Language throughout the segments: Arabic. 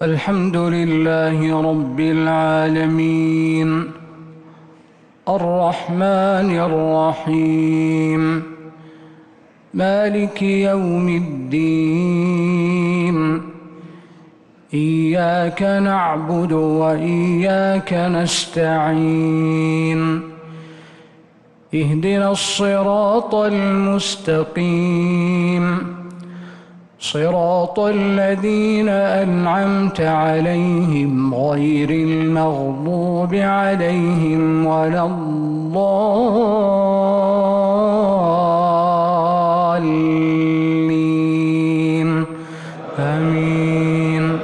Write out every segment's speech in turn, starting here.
الحمد لله رب العالمين الرحمن الرحيم مالك يوم الدين إياك نعبد وإياك نستعين اهدنا الصراط المستقيم صراط الذين أنعمت عليهم غير المغضوب عليهم ولا الضالين آمين.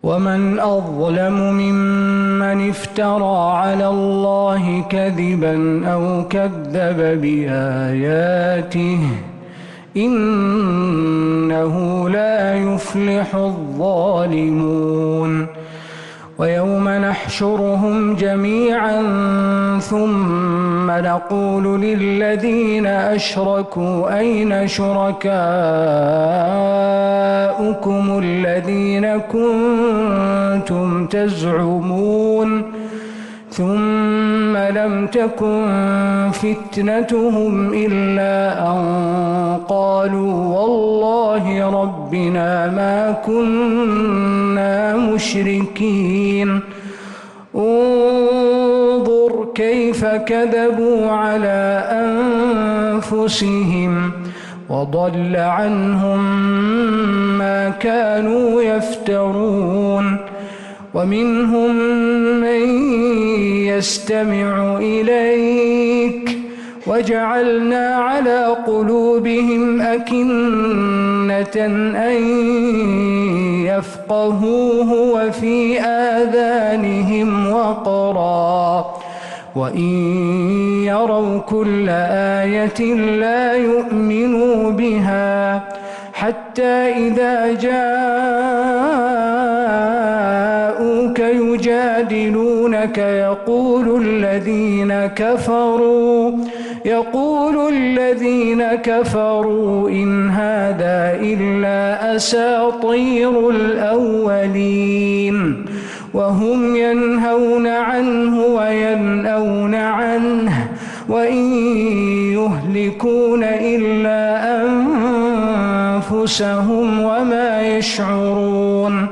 ومن أظلم ممن افترى على الله كذبا أو كذب بآياته إنه لا يفلح الظالمون. ويوم نحشرهم جميعا ثم نقول للذين أشركوا أين شركاؤكم الذين كنتم تزعمون ثم لم تكن فتنتهم إلا أن قالوا والله ربنا ما كنا مشركين. انظر كيف كذبوا على أنفسهم وضل عنهم ما كانوا يفترون. ومنهم من يستمع إليك وجعلنا على قلوبهم أكنة أن يفقهوه وفي آذانهم وقرا وإن يروا كل آية لا يؤمنوا بها حتى إذا جاءوك يجادلونك يقول الذين كفروا إن هذا إلا أساطير الأولين وهم ينهون عنه وينأون عنه وإن يهلكون إلا أنفسهم وما يشعرون.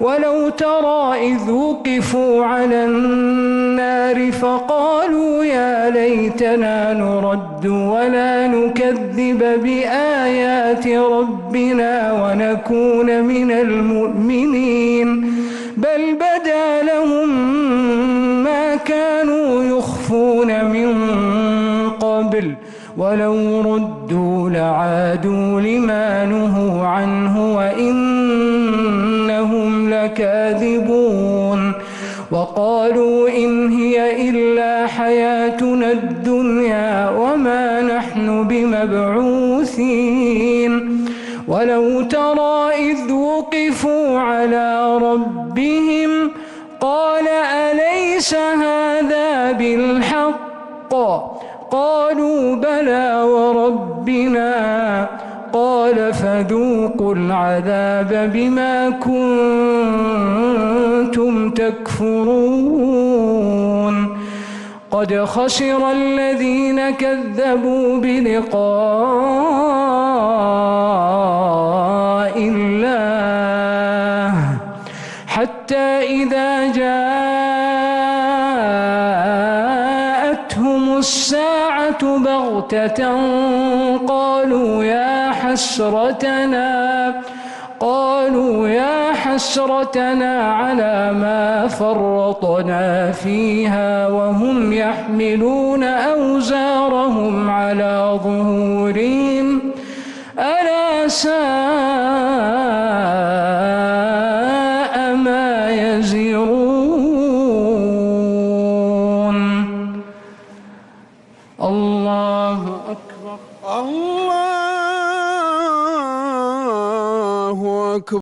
ولو ترى إذ وقفوا على النار فقالوا يا ليتنا نرد ولا نكذب بآيات ربنا ونكون من المؤمنين بل بدا لهم ما كانوا يخفون من قبل ولو ردوا لعادوا لما نهوا عنه وإنهم لكاذبون. وقالوا إن هي إلا حياتنا الدنيا وما نحن بمبعوثين. ولو ترى إذ وقفوا على ربهم قال أليس هذا بالحق قالوا بلى وربنا قال فذوقوا العذاب بما كنتم تكفرون. قد خسر الذين كذبوا بلقاء الله حتى إذا جاءتهم الساعة بغتة قالوا يا حسرتنا على ما فرطنا فيها وهم يحملون أوزارهم على ظهورهم ألا ساء